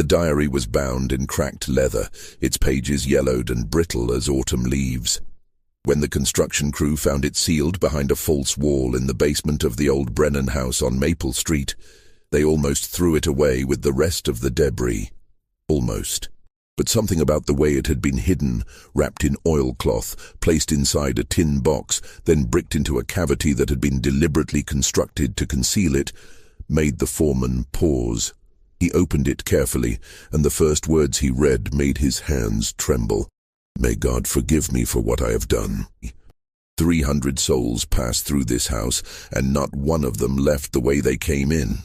The diary was bound in cracked leather, its pages yellowed and brittle as autumn leaves. When the construction crew found it sealed behind a false wall in the basement of the old Brennan house on Maple Street, they almost threw it away with the rest of the debris. Almost. But something about the way it had been hidden, wrapped in oilcloth, placed inside a tin box, then bricked into a cavity that had been deliberately constructed to conceal it, made the foreman pause. He opened it carefully, and the first words he read made his hands tremble. "May God forgive me for what I have done." 300 souls passed through this house, and not one of them left the way they came in.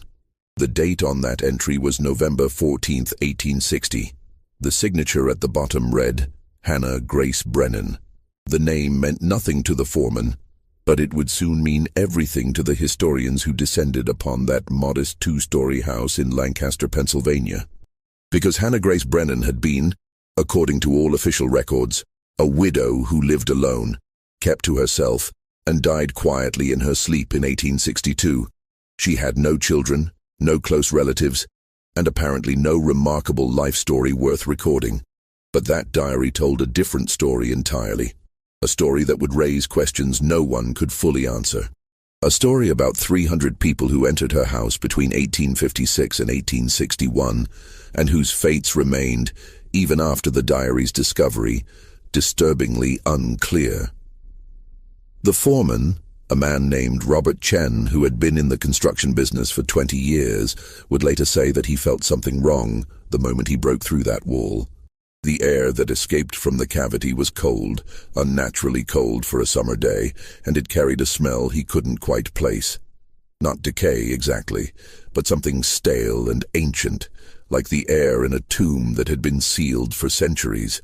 The date on that entry was November 14th, 1860. The signature at the bottom read, Hannah Grace Brennan. The name meant nothing to the foreman, but it would soon mean everything to the historians who descended upon that modest two-story house in Lancaster, Pennsylvania. Because Hannah Grace Brennan had been, according to all official records, a widow who lived alone, kept to herself, and died quietly in her sleep in 1862. She had no children, no close relatives, and apparently no remarkable life story worth recording. But that diary told a different story entirely. A story that would raise questions no one could fully answer. A story about 300 people who entered her house between 1856 and 1861, and whose fates remained, even after the diary's discovery, disturbingly unclear. The foreman, a man named Robert Chen, who had been in the construction business for 20 years, would later say that he felt something wrong the moment he broke through that wall. The air that escaped from the cavity was cold, unnaturally cold for a summer day, and it carried a smell he couldn't quite place. Not decay exactly, but something stale and ancient, like the air in a tomb that had been sealed for centuries.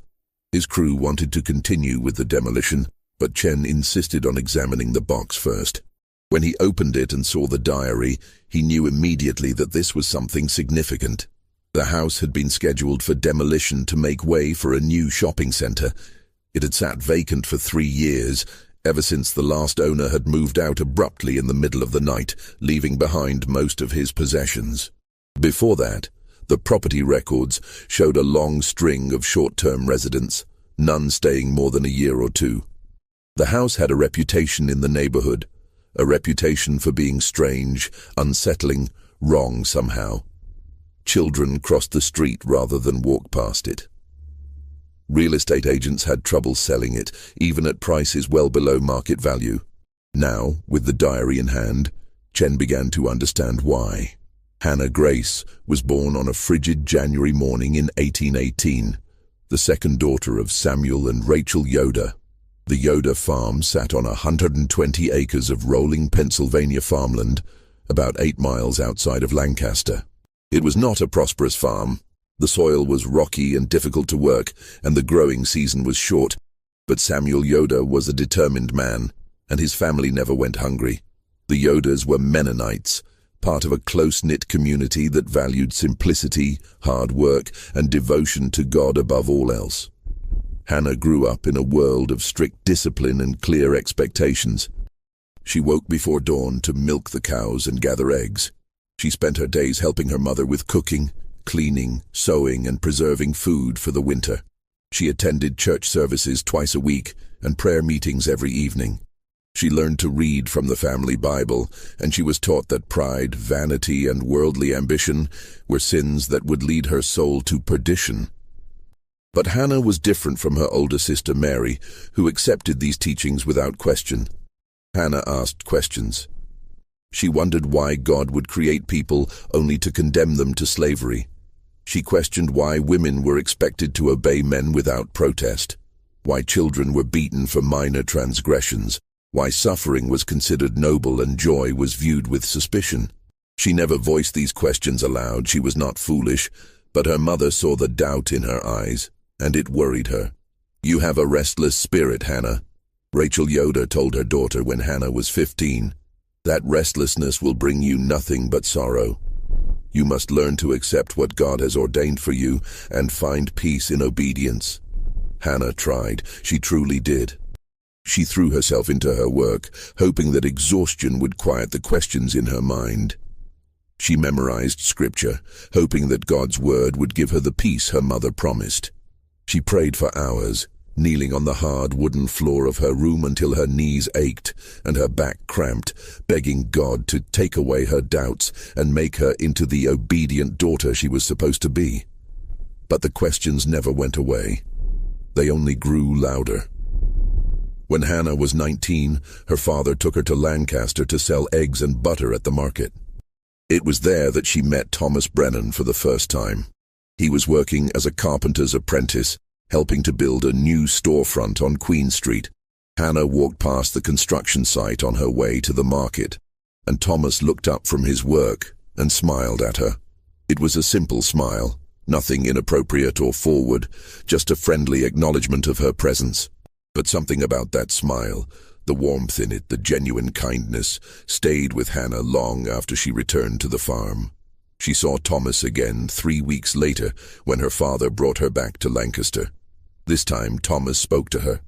His crew wanted to continue with the demolition, but Chen insisted on examining the box first. When he opened it and saw the diary, he knew immediately that this was something significant. The house had been scheduled for demolition to make way for a new shopping center. It had sat vacant for 3 years, ever since the last owner had moved out abruptly in the middle of the night, leaving behind most of his possessions. Before that, the property records showed a long string of short-term residents, none staying more than a year or two. The house had a reputation in the neighborhood, a reputation for being strange, unsettling, wrong somehow. Children crossed the street rather than walk past it. Real estate agents had trouble selling it, even at prices well below market value. Now, with the diary in hand, Chen began to understand why. Hannah Grace was born on a frigid January morning in 1818, the second daughter of Samuel and Rachel Yoder. The Yoder farm sat on 120 acres of rolling Pennsylvania farmland, about 8 miles outside of Lancaster. It was not a prosperous farm. The soil was rocky and difficult to work, and the growing season was short. But Samuel Yoder was a determined man, and his family never went hungry. The Yoders were Mennonites, part of a close-knit community that valued simplicity, hard work, and devotion to God above all else. Hannah grew up in a world of strict discipline and clear expectations. She woke before dawn to milk the cows and gather eggs. She spent her days helping her mother with cooking, cleaning, sewing, and preserving food for the winter. She attended church services twice a week and prayer meetings every evening. She learned to read from the family Bible, and she was taught that pride, vanity, and worldly ambition were sins that would lead her soul to perdition. But Hannah was different from her older sister Mary, who accepted these teachings without question. Hannah asked questions. She wondered why God would create people only to condemn them to slavery. She questioned why women were expected to obey men without protest, why children were beaten for minor transgressions, why suffering was considered noble and joy was viewed with suspicion. She never voiced these questions aloud. She was not foolish, but her mother saw the doubt in her eyes, and it worried her. "You have a restless spirit, Hannah," Rachel Yoder told her daughter when Hannah was 15. "That restlessness will bring you nothing but sorrow. You must learn to accept what God has ordained for you and find peace in obedience." Hannah tried. She truly did. She threw herself into her work, hoping that exhaustion would quiet the questions in her mind. She memorized scripture, hoping that God's word would give her the peace her mother promised. She prayed for hours, kneeling on the hard wooden floor of her room until her knees ached and her back cramped, begging God to take away her doubts and make her into the obedient daughter she was supposed to be. But the questions never went away. They only grew louder. When Hannah was 19, her father took her to Lancaster to sell eggs and butter at the market. It was there that she met Thomas Brennan for the first time. He was working as a carpenter's apprentice, helping to build a new storefront on Queen Street. Hannah walked past the construction site on her way to the market, and Thomas looked up from his work and smiled at her. It was a simple smile, nothing inappropriate or forward, just a friendly acknowledgement of her presence. But something about that smile, the warmth in it, the genuine kindness, stayed with Hannah long after she returned to the farm. She saw Thomas again 3 weeks later when her father brought her back to Lancaster. This time Thomas spoke to her.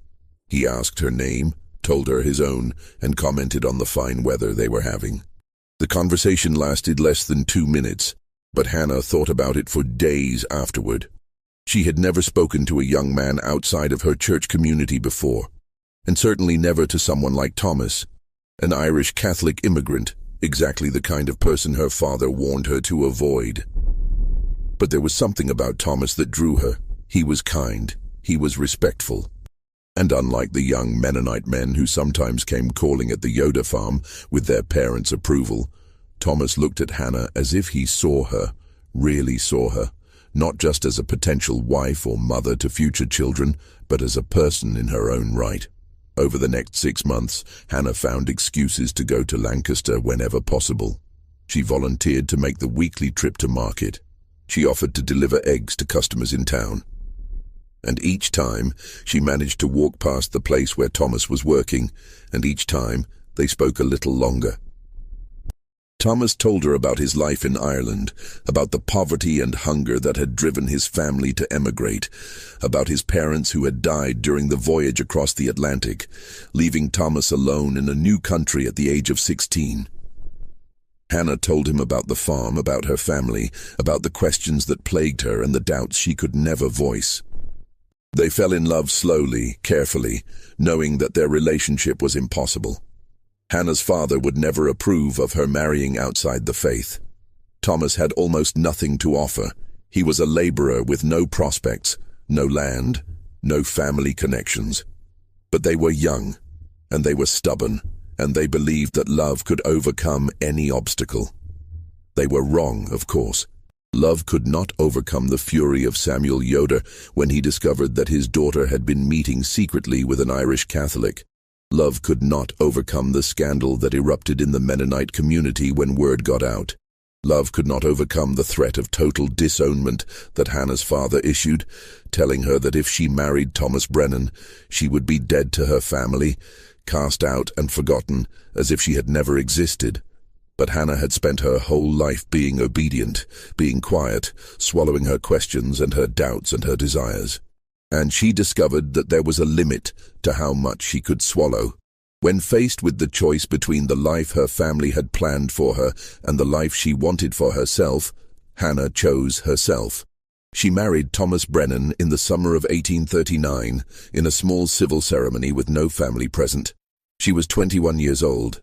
He asked her name, told her his own, and commented on the fine weather they were having. The conversation lasted less than 2 minutes, but Hannah thought about it for days afterward. She had never spoken to a young man outside of her church community before, and certainly never to someone like Thomas, an Irish Catholic immigrant, exactly the kind of person her father warned her to avoid. But there was something about Thomas that drew her. He was kind, he was respectful. And unlike the young Mennonite men who sometimes came calling at the Yoder farm with their parents' approval, Thomas looked at Hannah as if he saw her, really saw her, not just as a potential wife or mother to future children, but as a person in her own right. Over the next 6 months, Hannah found excuses to go to Lancaster whenever possible. She volunteered to make the weekly trip to market. She offered to deliver eggs to customers in town. And each time, she managed to walk past the place where Thomas was working, and each time, they spoke a little longer. Thomas told her about his life in Ireland, about the poverty and hunger that had driven his family to emigrate, about his parents who had died during the voyage across the Atlantic, leaving Thomas alone in a new country at the age of 16. Hannah told him about the farm, about her family, about the questions that plagued her and the doubts she could never voice. They fell in love slowly, carefully, knowing that their relationship was impossible. Hannah's father would never approve of her marrying outside the faith. Thomas had almost nothing to offer. He was a laborer with no prospects, no land, no family connections. But they were young, and they were stubborn, and they believed that love could overcome any obstacle. They were wrong, of course. Love could not overcome the fury of Samuel Yoder when he discovered that his daughter had been meeting secretly with an Irish Catholic. Love could not overcome the scandal that erupted in the Mennonite community when word got out. Love could not overcome the threat of total disownment that Hannah's father issued, telling her that if she married Thomas Brennan, she would be dead to her family, cast out and forgotten, as if she had never existed. But Hannah had spent her whole life being obedient, being quiet, swallowing her questions and her doubts and her desires. And she discovered that there was a limit to how much she could swallow. When faced with the choice between the life her family had planned for her and the life she wanted for herself, Hannah chose herself. She married Thomas Brennan in the summer of 1839 in a small civil ceremony with no family present. She was 21 years old.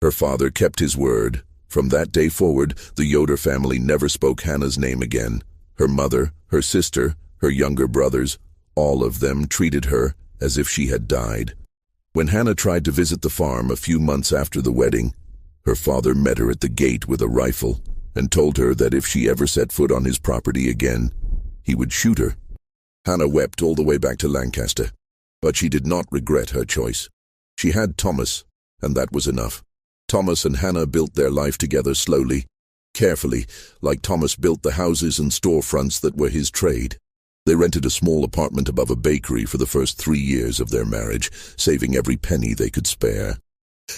Her father kept his word. From that day forward, the Yoder family never spoke Hannah's name again. Her mother, her sister, her younger brothers, all of them treated her as if she had died. When Hannah tried to visit the farm a few months after the wedding, her father met her at the gate with a rifle and told her that if she ever set foot on his property again, he would shoot her. Hannah wept all the way back to Lancaster, but she did not regret her choice. She had Thomas, and that was enough. Thomas and Hannah built their life together slowly, carefully, like Thomas built the houses and storefronts that were his trade. They rented a small apartment above a bakery for the first 3 years of their marriage, saving every penny they could spare.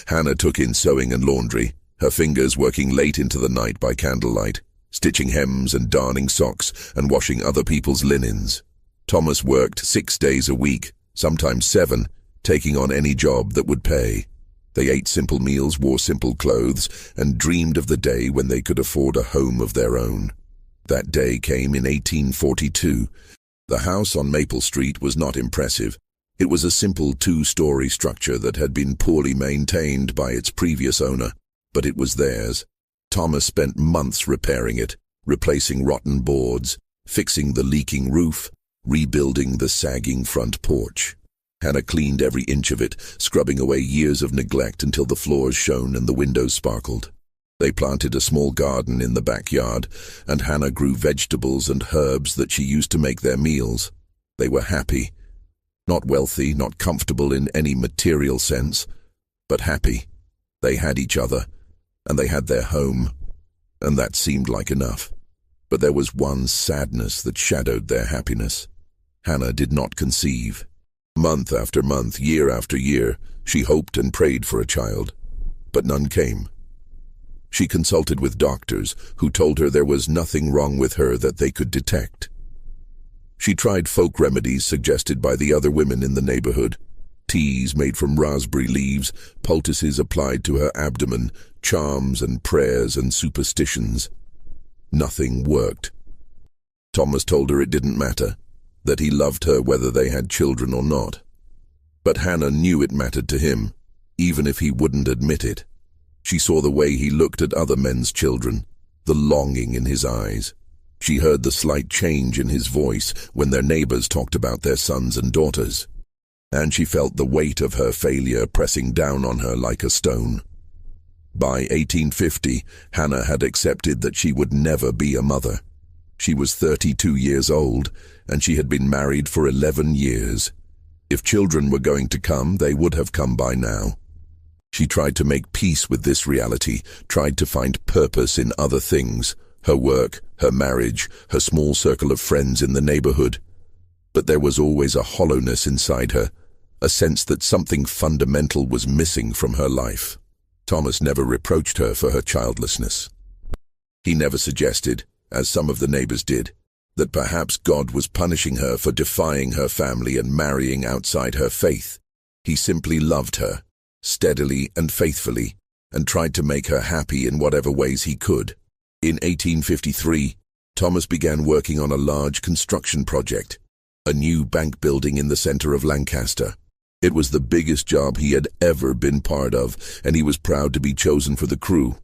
Hannah took in sewing and laundry, her fingers working late into the night by candlelight, stitching hems and darning socks and washing other people's linens. Thomas worked 6 days a week, sometimes 7, taking on any job that would pay. They ate simple meals, wore simple clothes, and dreamed of the day when they could afford a home of their own. That day came in 1842. The house on Maple Street was not impressive. It was a simple two-story structure that had been poorly maintained by its previous owner, but it was theirs. Thomas spent months repairing it, replacing rotten boards, fixing the leaking roof, rebuilding the sagging front porch. Hannah cleaned every inch of it, scrubbing away years of neglect until the floors shone and the windows sparkled. They planted a small garden in the backyard, and Hannah grew vegetables and herbs that she used to make their meals. They were happy. Not wealthy, not comfortable in any material sense, but happy. They had each other, and they had their home, and that seemed like enough. But there was one sadness that shadowed their happiness. Hannah did not conceive. Month after month, year after year, she hoped and prayed for a child, but none came. She consulted with doctors who told her there was nothing wrong with her that they could detect. She tried folk remedies suggested by the other women in the neighborhood. Teas made from raspberry leaves, poultices applied to her abdomen, charms and prayers and superstitions. Nothing worked. Thomas told her it didn't matter, that he loved her whether they had children or not. But Hannah knew it mattered to him, even if he wouldn't admit it. She saw the way he looked at other men's children, the longing in his eyes. She heard the slight change in his voice when their neighbors talked about their sons and daughters. And she felt the weight of her failure pressing down on her like a stone. By 1850, Hannah had accepted that she would never be a mother. She was 32 years old, and she had been married for 11 years. If children were going to come, they would have come by now. She tried to make peace with this reality, tried to find purpose in other things, her work, her marriage, her small circle of friends in the neighborhood. But there was always a hollowness inside her, a sense that something fundamental was missing from her life. Thomas never reproached her for her childlessness. He never suggested, as some of the neighbors did, that perhaps God was punishing her for defying her family and marrying outside her faith. He simply loved her, steadily and faithfully, and tried to make her happy in whatever ways he could. In 1853, Thomas began working on a large construction project, a new bank building in the center of Lancaster. It was the biggest job he had ever been part of, and he was proud to be chosen for the crew.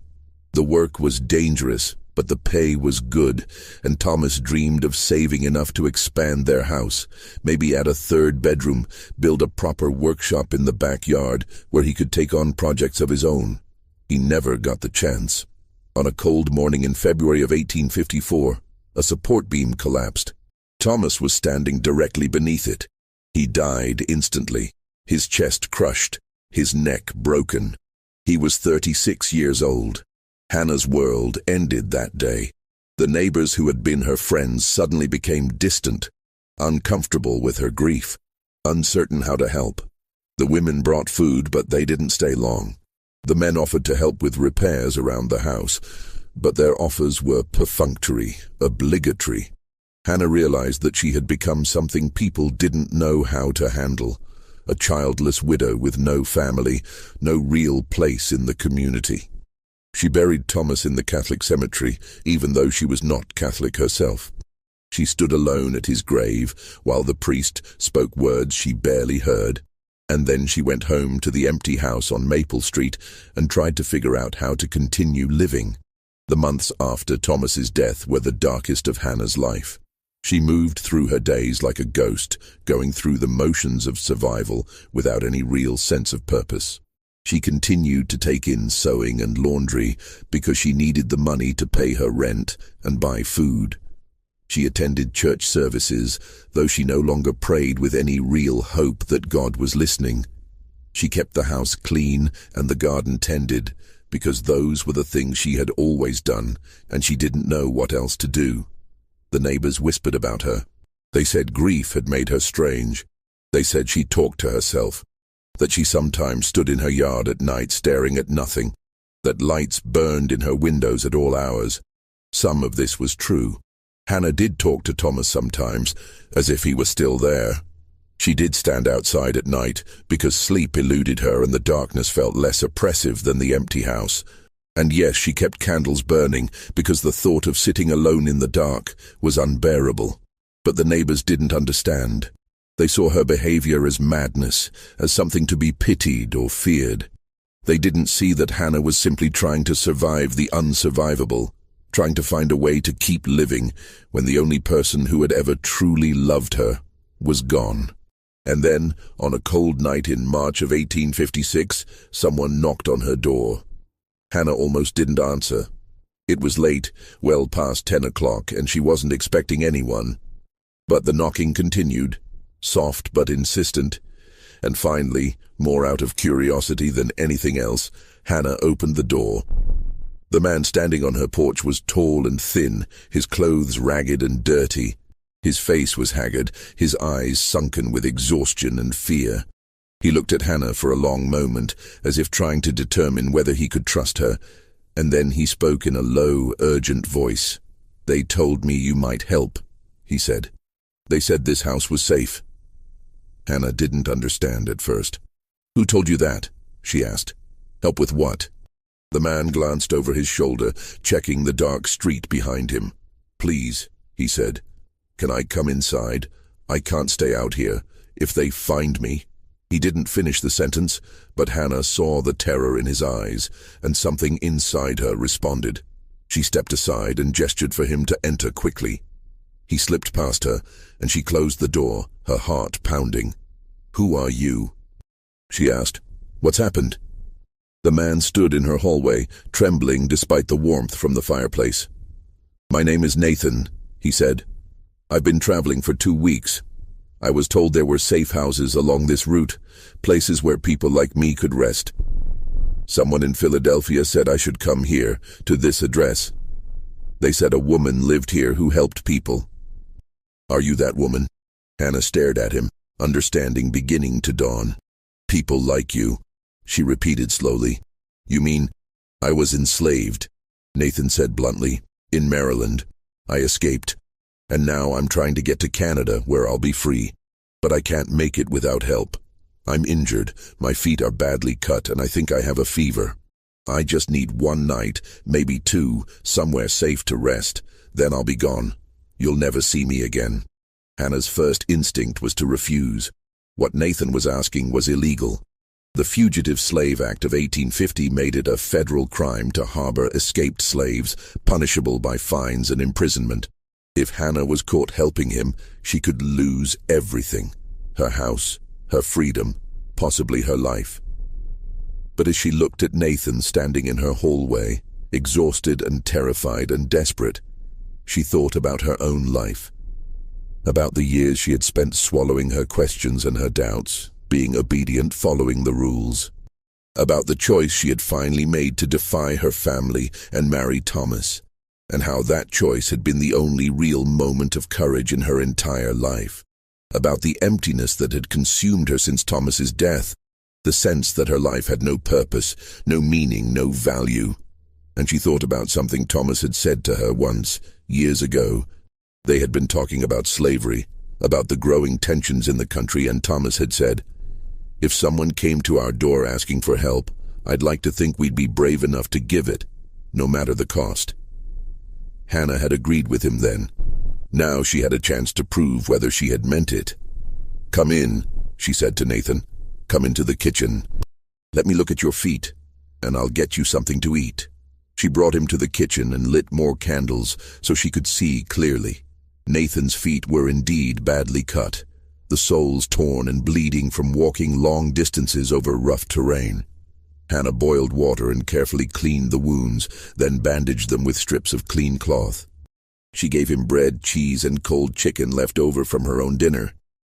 The work was dangerous, but the pay was good, and Thomas dreamed of saving enough to expand their house, maybe add a third bedroom, build a proper workshop in the backyard where he could take on projects of his own. He never got the chance. On a cold morning in February of 1854, a support beam collapsed. Thomas was standing directly beneath it. He died instantly, his chest crushed, his neck broken. He was 36 years old. Hannah's world ended that day. The neighbors who had been her friends suddenly became distant, uncomfortable with her grief, uncertain how to help. The women brought food, but they didn't stay long. The men offered to help with repairs around the house, but their offers were perfunctory, obligatory. Hannah realized that she had become something people didn't know how to handle, a childless widow with no family, no real place in the community. She buried Thomas in the Catholic cemetery, even though she was not Catholic herself. She stood alone at his grave while the priest spoke words she barely heard, and then she went home to the empty house on Maple Street and tried to figure out how to continue living. The months after Thomas's death were the darkest of Hannah's life. She moved through her days like a ghost, going through the motions of survival without any real sense of purpose. She continued to take in sewing and laundry because she needed the money to pay her rent and buy food. She attended church services, though she no longer prayed with any real hope that God was listening. She kept the house clean and the garden tended, because those were the things she had always done, and she didn't know what else to do. The neighbors whispered about her. They said grief had made her strange. They said she talked to herself, that she sometimes stood in her yard at night staring at nothing, that lights burned in her windows at all hours. Some of this was true. Hannah did talk to Thomas sometimes, as if he were still there. She did stand outside at night because sleep eluded her and the darkness felt less oppressive than the empty house. And yes, she kept candles burning because the thought of sitting alone in the dark was unbearable. But the neighbors didn't understand. They saw her behavior as madness, as something to be pitied or feared. They didn't see that Hannah was simply trying to survive the unsurvivable, trying to find a way to keep living when the only person who had ever truly loved her was gone. And then, on a cold night in March of 1856, someone knocked on her door. Hannah almost didn't answer. It was late, well past 10 o'clock, and she wasn't expecting anyone. But the knocking continued, soft but insistent, and finally, more out of curiosity than anything else, Hannah opened the door. The man standing on her porch was tall and thin, his clothes ragged and dirty. His face was haggard, his eyes sunken with exhaustion and fear. He looked at Hannah for a long moment, as if trying to determine whether he could trust her, and then he spoke in a low, urgent voice. "They told me you might help," he said. "They said this house was safe." Hannah didn't understand at first. "Who told you that?" she asked. "Help with what?" The man glanced over his shoulder, checking the dark street behind him. "Please," he said. "Can I come inside? I can't stay out here. If they find me—" He didn't finish the sentence, but Hannah saw the terror in his eyes, and something inside her responded. She stepped aside and gestured for him to enter quickly. He slipped past her, and she closed the door, her heart pounding. "Who are you?" she asked. "What's happened?" The man stood in her hallway, trembling despite the warmth from the fireplace. "My name is Nathan," he said. "I've been traveling for 2 weeks. I was told there were safe houses along this route, places where people like me could rest. Someone in Philadelphia said I should come here, to this address. They said a woman lived here who helped people." "Are you that woman?" Hannah stared at him, understanding beginning to dawn. "People like you," she repeated slowly. "You mean—" "I was enslaved," Nathan said bluntly. "In Maryland. I escaped. And now I'm trying to get to Canada, where I'll be free. But I can't make it without help. I'm injured, my feet are badly cut, and I think I have a fever. I just need 1 night, maybe 2, somewhere safe to rest. Then I'll be gone. You'll never see me again." Hannah's first instinct was to refuse. What Nathan was asking was illegal. The Fugitive Slave Act of 1850 made it a federal crime to harbor escaped slaves, punishable by fines and imprisonment. If Hannah was caught helping him, she could lose everything. Her house, her freedom, possibly her life. But as she looked at Nathan standing in her hallway, exhausted and terrified and desperate, she thought about her own life. About the years she had spent swallowing her questions and her doubts, being obedient, following the rules. About the choice she had finally made to defy her family and marry Thomas, and how that choice had been the only real moment of courage in her entire life. About the emptiness that had consumed her since Thomas's death, the sense that her life had no purpose, no meaning, no value. And she thought about something Thomas had said to her once, years ago. They had been talking about slavery, about the growing tensions in the country, and Thomas had said, "If someone came to our door asking for help, I'd like to think we'd be brave enough to give it, no matter the cost." Hannah had agreed with him then. Now she had a chance to prove whether she had meant it. "Come in," she said to Nathan. "Come into the kitchen. Let me look at your feet, and I'll get you something to eat." She brought him to the kitchen and lit more candles so she could see clearly. Nathan's feet were indeed badly cut, the soles torn and bleeding from walking long distances over rough terrain. Hannah boiled water and carefully cleaned the wounds, then bandaged them with strips of clean cloth. She gave him bread, cheese, and cold chicken left over from her own dinner.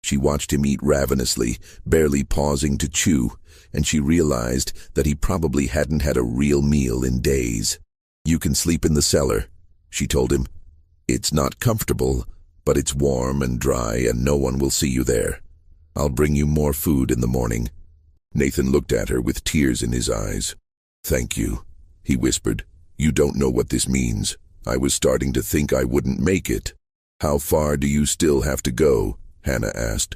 She watched him eat ravenously, barely pausing to chew, and she realized that he probably hadn't had a real meal in days. "You can sleep in the cellar," she told him. "It's not comfortable, but it's warm and dry, and no one will see you there. I'll bring you more food in the morning." Nathan looked at her with tears in his eyes. "Thank you," he whispered. "You don't know what this means. I was starting to think I wouldn't make it." "How far do you still have to go?" Hannah asked.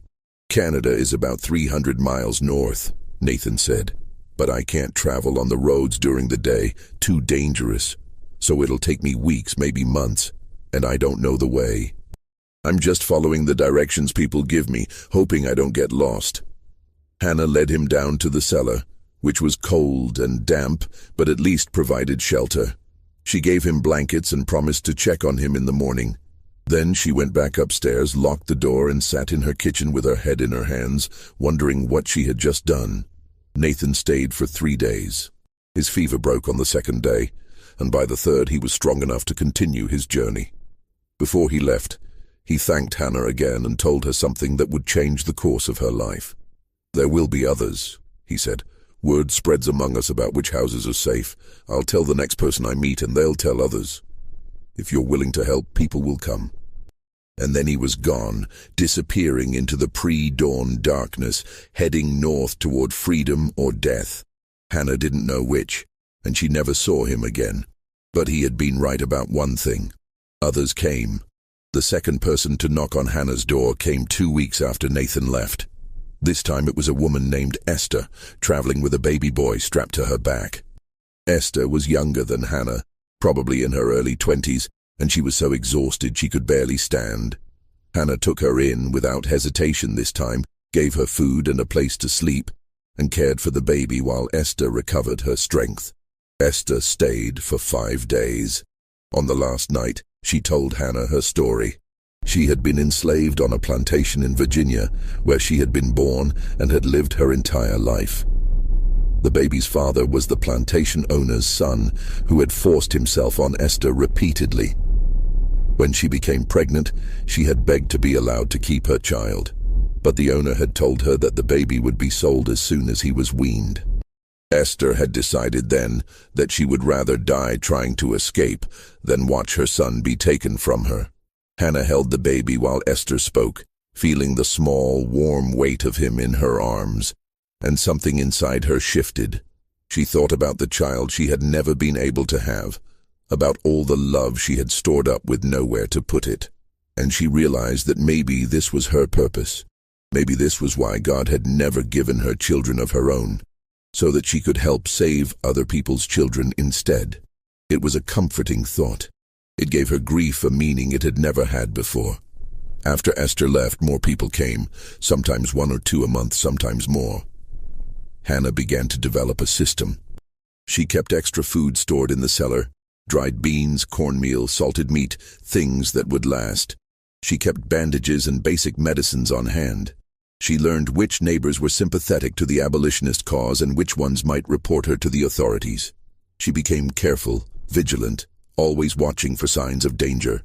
Canada is about 300 miles north, Nathan said. But I can't travel on the roads during the day, too dangerous. So it'll take me weeks, maybe months, and I don't know the way. I'm just following the directions people give me, hoping I don't get lost. Hannah led him down to the cellar, which was cold and damp, but at least provided shelter. She gave him blankets and promised to check on him in the morning. Then she went back upstairs, locked the door, and sat in her kitchen with her head in her hands, wondering what she had just done. Nathan stayed for 3 days. His fever broke on the second day, and by the third he was strong enough to continue his journey. Before he left, he thanked Hannah again and told her something that would change the course of her life. "There will be others," he said. "Word spreads among us about which houses are safe. I'll tell the next person I meet, and they'll tell others. If you're willing to help, people will come." And then he was gone, disappearing into the pre-dawn darkness, heading north toward freedom or death. Hannah didn't know which, and she never saw him again. But he had been right about one thing. Others came. The second person to knock on Hannah's door came 2 weeks after Nathan left. This time it was a woman named Esther, traveling with a baby boy strapped to her back. Esther was younger than Hannah, probably in her early 20s, and she was so exhausted she could barely stand. Hannah took her in without hesitation this time, gave her food and a place to sleep, and cared for the baby while Esther recovered her strength. Esther stayed for 5 days. On the last night, she told Hannah her story. She had been enslaved on a plantation in Virginia, where she had been born and had lived her entire life. The baby's father was the plantation owner's son, who had forced himself on Esther repeatedly. When she became pregnant, she had begged to be allowed to keep her child, but the owner had told her that the baby would be sold as soon as he was weaned. Esther had decided then that she would rather die trying to escape than watch her son be taken from her. Hannah held the baby while Esther spoke, feeling the small, warm weight of him in her arms, and something inside her shifted. She thought about the child she had never been able to have, about all the love she had stored up with nowhere to put it, and she realized that maybe this was her purpose. Maybe this was why God had never given her children of her own, so that she could help save other people's children instead. It was a comforting thought. It gave her grief a meaning it had never had before. After Esther left, more people came, sometimes 1 or 2 a month, sometimes more. Hannah began to develop a system. She kept extra food stored in the cellar, dried beans, cornmeal, salted meat, things that would last. She kept bandages and basic medicines on hand. She learned which neighbors were sympathetic to the abolitionist cause and which ones might report her to the authorities. She became careful, vigilant, always watching for signs of danger,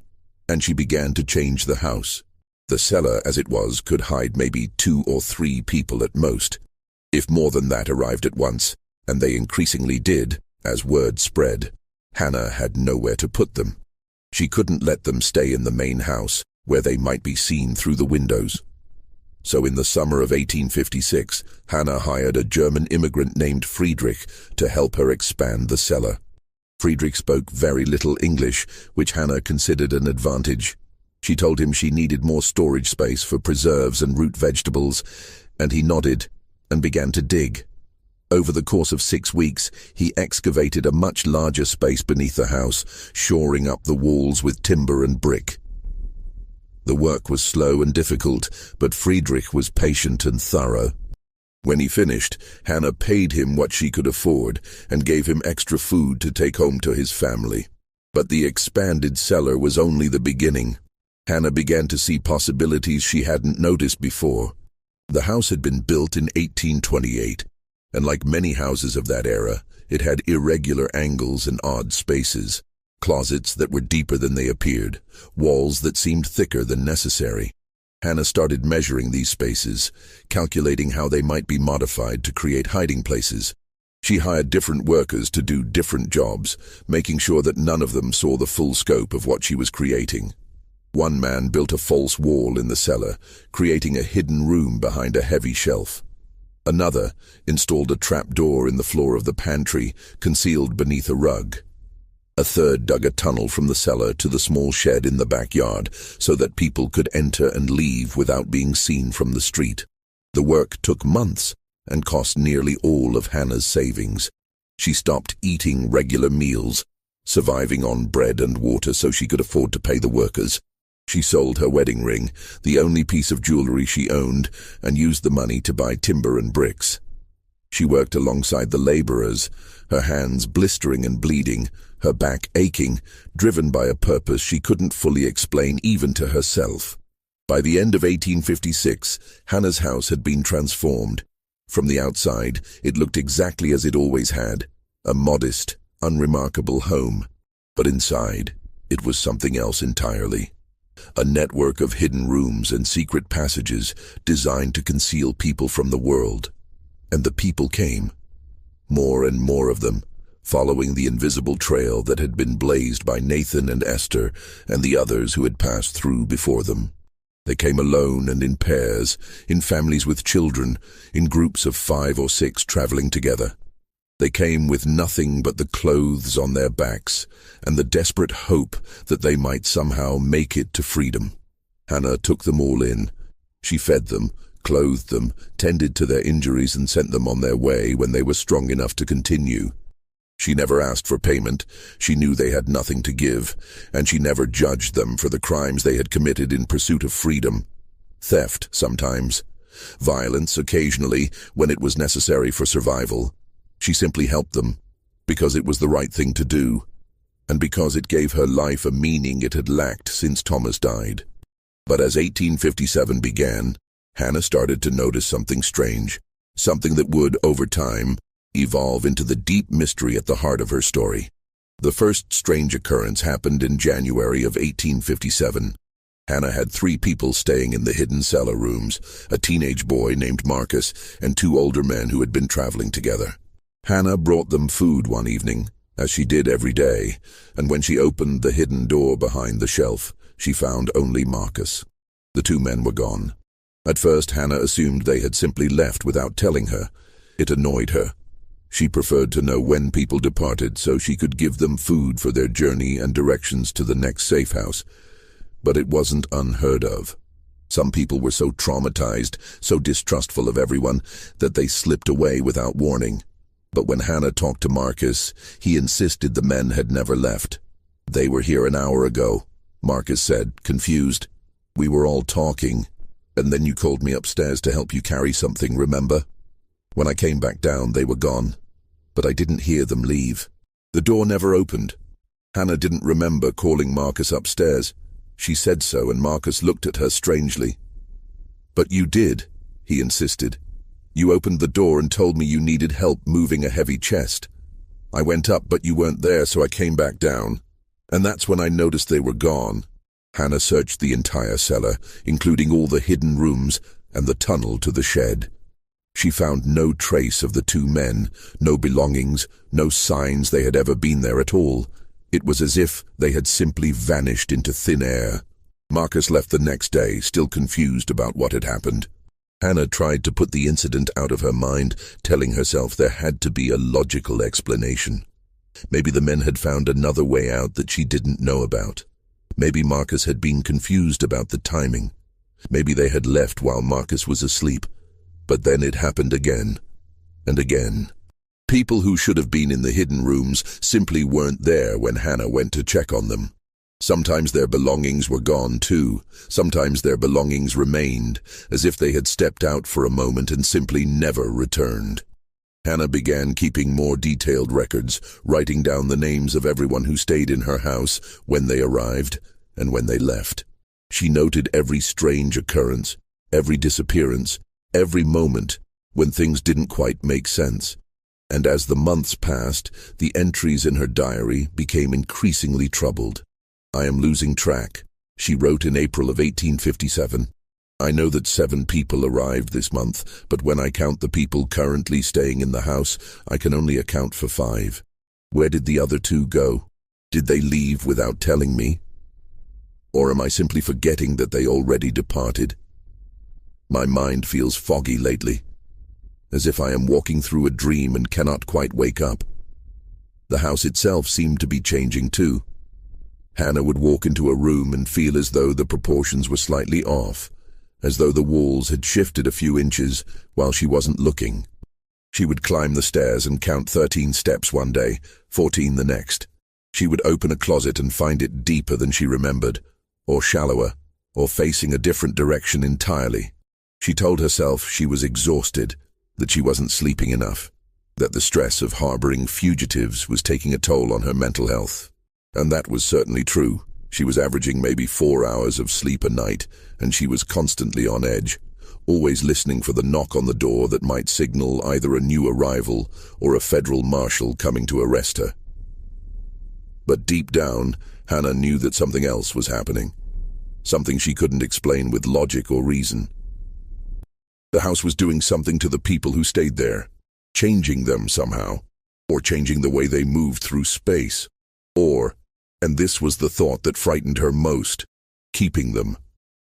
and she began to change the house. The cellar, as it was, could hide maybe 2 or 3 people at most. If more than that arrived at once, and they increasingly did, as word spread, Hannah had nowhere to put them. She couldn't let them stay in the main house, where they might be seen through the windows. So in the summer of 1856, Hannah hired a German immigrant named Friedrich to help her expand the cellar. Friedrich spoke very little English, which Hannah considered an advantage. She told him she needed more storage space for preserves and root vegetables, and he nodded and began to dig. Over the course of 6 weeks, he excavated a much larger space beneath the house, shoring up the walls with timber and brick. The work was slow and difficult, but Friedrich was patient and thorough. When he finished, Hannah paid him what she could afford and gave him extra food to take home to his family. But the expanded cellar was only the beginning. Hannah began to see possibilities she hadn't noticed before. The house had been built in 1828, and like many houses of that era, it had irregular angles and odd spaces, closets that were deeper than they appeared, walls that seemed thicker than necessary. Hannah started measuring these spaces, calculating how they might be modified to create hiding places. She hired different workers to do different jobs, making sure that none of them saw the full scope of what she was creating. One man built a false wall in the cellar, creating a hidden room behind a heavy shelf. Another installed a trap door in the floor of the pantry, concealed beneath a rug. A third dug a tunnel from the cellar to the small shed in the backyard so that people could enter and leave without being seen from the street. The work took months and cost nearly all of Hannah's savings. She stopped eating regular meals, surviving on bread and water so she could afford to pay the workers. She sold her wedding ring, the only piece of jewelry she owned, and used the money to buy timber and bricks. She worked alongside the laborers, her hands blistering and bleeding, her back aching, driven by a purpose she couldn't fully explain even to herself. By the end of 1856, Hannah's house had been transformed. From the outside, it looked exactly as it always had, a modest, unremarkable home. But inside, it was something else entirely. A network of hidden rooms and secret passages designed to conceal people from the world. And the people came, more and more of them, following the invisible trail that had been blazed by Nathan and Esther and the others who had passed through before them. They came alone and in pairs, in families with children, in groups of 5 or 6 traveling together. They came with nothing but the clothes on their backs and the desperate hope that they might somehow make it to freedom. Hannah took them all in. She fed them, clothed them, tended to their injuries and sent them on their way when they were strong enough to continue. She never asked for payment. She knew they had nothing to give, and she never judged them for the crimes they had committed in pursuit of freedom. Theft, sometimes. Violence, occasionally, when it was necessary for survival. She simply helped them, because it was the right thing to do, and because it gave her life a meaning it had lacked since Thomas died. But as 1857 began, Hannah started to notice something strange, something that would, over time, evolve into the deep mystery at the heart of her story. The first strange occurrence happened in January of 1857. Hannah had 3 people staying in the hidden cellar rooms, a teenage boy named Marcus and 2 older men who had been traveling together. Hannah brought them food one evening, as she did every day, and when she opened the hidden door behind the shelf, she found only Marcus. The 2 men were gone. At first, Hannah assumed they had simply left without telling her. It annoyed her. She preferred to know when people departed so she could give them food for their journey and directions to the next safe house. But it wasn't unheard of. Some people were so traumatized, so distrustful of everyone, that they slipped away without warning. But when Hannah talked to Marcus, he insisted the men had never left. "They were here an hour ago," Marcus said, confused. "We were all talking, and then you called me upstairs to help you carry something, remember? When I came back down, they were gone, but I didn't hear them leave." The door never opened. Hannah didn't remember calling Marcus upstairs. She said so, and Marcus looked at her strangely. "But you did," he insisted. "You opened the door and told me you needed help moving a heavy chest. I went up, but you weren't there, so I came back down. And that's when I noticed they were gone." Hannah searched the entire cellar, including all the hidden rooms and the tunnel to the shed. She found no trace of the 2 men, no belongings, no signs they had ever been there at all. It was as if they had simply vanished into thin air. Marcus left the next day, still confused about what had happened. Hannah tried to put the incident out of her mind, telling herself there had to be a logical explanation. Maybe the men had found another way out that she didn't know about. Maybe Marcus had been confused about the timing. Maybe they had left while Marcus was asleep. But then it happened again, and again. People who should have been in the hidden rooms simply weren't there when Hannah went to check on them. Sometimes their belongings were gone too. Sometimes their belongings remained, as if they had stepped out for a moment and simply never returned. Hannah began keeping more detailed records, writing down the names of everyone who stayed in her house, when they arrived and when they left. She noted every strange occurrence, every disappearance, every moment when things didn't quite make sense. And as the months passed, the entries in her diary became increasingly troubled. "I am losing track," she wrote in April of 1857. "I know that 7 people arrived this month, but when I count the people currently staying in the house, I can only account for 5. Where did the other 2 go? Did they leave without telling me? Or am I simply forgetting that they already departed? My mind feels foggy lately, as if I am walking through a dream and cannot quite wake up." The house itself seemed to be changing too. Hannah would walk into a room and feel as though the proportions were slightly off. as though the walls had shifted a few inches while she wasn't looking. She would climb the stairs and count 13 steps one day, 14 the next. She would open a closet and find it deeper than she remembered, or shallower, or facing a different direction entirely. She told herself she was exhausted, that she wasn't sleeping enough, that the stress of harboring fugitives was taking a toll on her mental health. And that was certainly true. She was averaging maybe 4 hours of sleep a night, and she was constantly on edge, always listening for the knock on the door that might signal either a new arrival or a federal marshal coming to arrest her. But deep down, Hannah knew that something else was happening, something she couldn't explain with logic or reason. The house was doing something to the people who stayed there, changing them somehow, or changing the way they moved through space, or, and this was the thought that frightened her most, keeping them.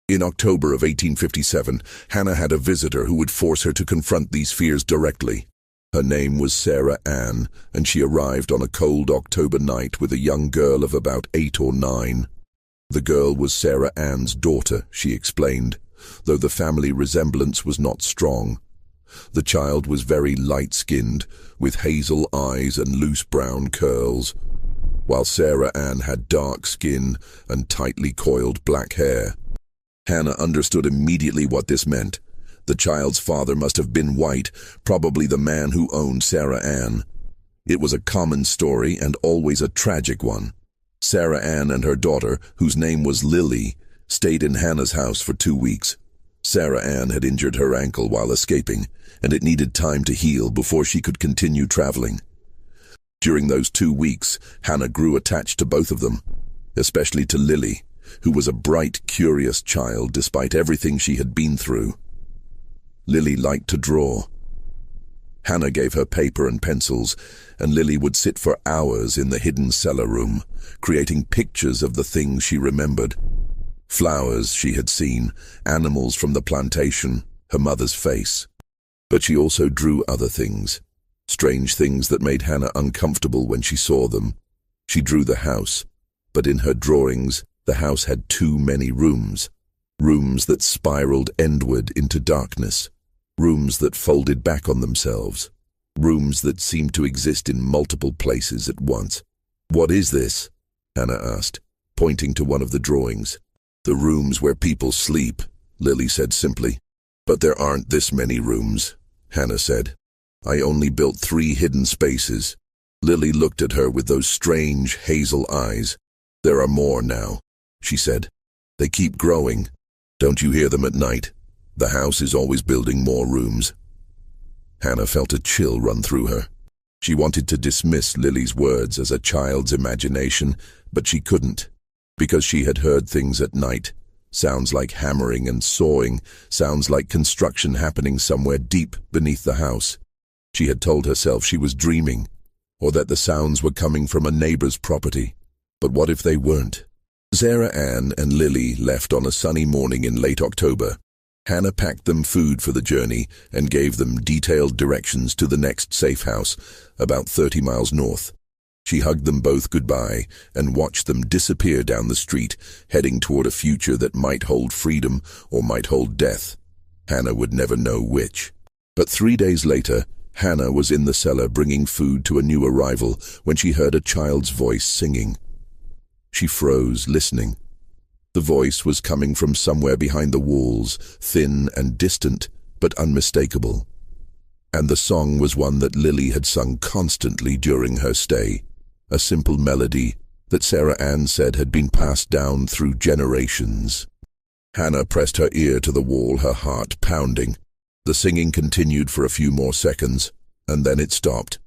In October of 1857, Hannah had a visitor who would force her to confront these fears directly. Her name was Sarah Ann, and she arrived on a cold October night with a young girl of about 8 or 9. The girl was Sarah Ann's daughter, she explained, though the family resemblance was not strong. The child was very light-skinned, with hazel eyes and loose brown curls, while Sarah Ann had dark skin and tightly coiled black hair. Hannah understood immediately what this meant. The child's father must have been white, probably the man who owned Sarah Ann. It was a common story and always a tragic one. Sarah Ann and her daughter, whose name was Lily, stayed in Hannah's house for 2 weeks. Sarah Ann had injured her ankle while escaping, and it needed time to heal before she could continue traveling. During those 2 weeks, Hannah grew attached to both of them, especially to Lily, who was a bright, curious child despite everything she had been through. Lily liked to draw. Hannah gave her paper and pencils, and Lily would sit for hours in the hidden cellar room, creating pictures of the things she remembered. Flowers she had seen, animals from the plantation, her mother's face. But she also drew other things, strange things that made Hannah uncomfortable when she saw them. She drew the house, but in her drawings, the house had too many rooms. Rooms that spiraled endward into darkness. Rooms that folded back on themselves. Rooms that seemed to exist in multiple places at once. "What is this?" Hannah asked, pointing to one of the drawings. "The rooms where people sleep," Lily said simply. "But there aren't this many rooms," Hannah said. "I only built 3 hidden spaces." Lily looked at her with those strange hazel eyes. "There are more now," she said. "They keep growing. Don't you hear them at night? The house is always building more rooms." Hannah felt a chill run through her. She wanted to dismiss Lily's words as a child's imagination, but she couldn't, because she had heard things at night. Sounds like hammering and sawing, sounds like construction happening somewhere deep beneath the house. She had told herself she was dreaming, or that the sounds were coming from a neighbor's property. But what if they weren't? Sarah Ann and Lily left on a sunny morning in late October. Hannah packed them food for the journey and gave them detailed directions to the next safe house, about 30 miles north. She hugged them both goodbye and watched them disappear down the street, heading toward a future that might hold freedom or might hold death. Hannah would never know which. But 3 days later, Hannah was in the cellar bringing food to a new arrival when she heard a child's voice singing. She froze, listening. The voice was coming from somewhere behind the walls, thin and distant, but unmistakable. And the song was one that Lily had sung constantly during her stay, a simple melody that Sarah Ann said had been passed down through generations. Hannah pressed her ear to the wall, her heart pounding. The singing continued for a few more seconds, and then it stopped.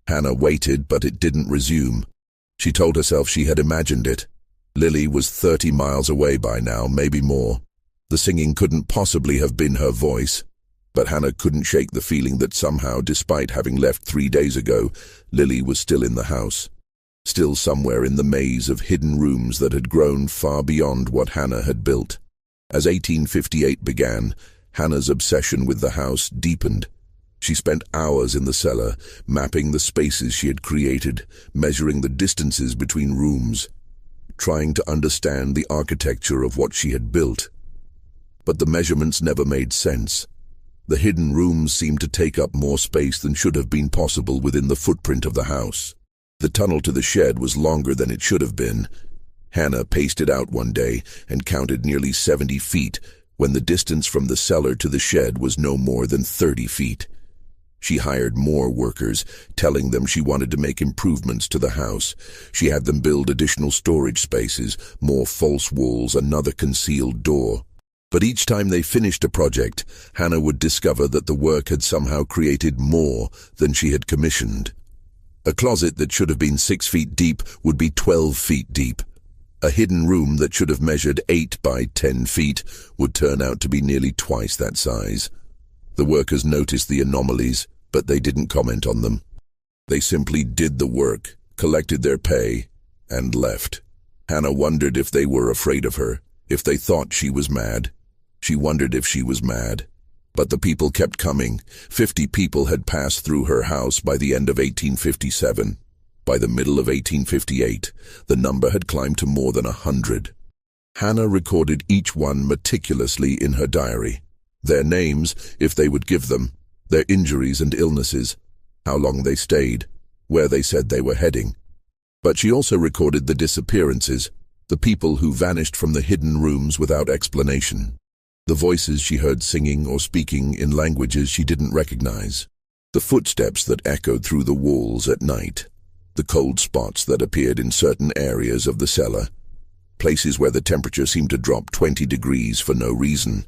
Hannah waited, but it didn't resume. She told herself she had imagined it. Lily was 30 miles away by now, maybe more. The singing couldn't possibly have been her voice. But Hannah couldn't shake the feeling that somehow, despite having left 3 days ago, Lily was still in the house. Still somewhere in the maze of hidden rooms that had grown far beyond what Hannah had built. As 1858 began, Hannah's obsession with the house deepened. She spent hours in the cellar, mapping the spaces she had created, measuring the distances between rooms, trying to understand the architecture of what she had built. but the measurements never made sense. The hidden rooms seemed to take up more space than should have been possible within the footprint of the house. The tunnel to the shed was longer than it should have been. Hannah paced it out one day and counted nearly 70 feet, when the distance from the cellar to the shed was no more than 30 feet. She hired more workers, telling them she wanted to make improvements to the house. She had them build additional storage spaces, more false walls, another concealed door. But each time they finished a project, Hannah would discover that the work had somehow created more than she had commissioned. A closet that should have been 6 feet deep would be 12 feet deep. A hidden room that should have measured 8 by 10 feet would turn out to be nearly twice that size. The workers noticed the anomalies, but they didn't comment on them. They simply did the work, collected their pay, and left. Hannah wondered if they were afraid of her, if they thought she was mad. She wondered if she was mad. But the people kept coming. 50 people had passed through her house by the end of 1857. By the middle of 1858, the number had climbed to more than 100. Hannah recorded each one meticulously in her diary. Their names, if they would give them, their injuries and illnesses, how long they stayed, where they said they were heading. But she also recorded the disappearances, the people who vanished from the hidden rooms without explanation. The voices she heard singing or speaking in languages she didn't recognize. The footsteps that echoed through the walls at night. The cold spots that appeared in certain areas of the cellar. Places where the temperature seemed to drop 20 degrees for no reason.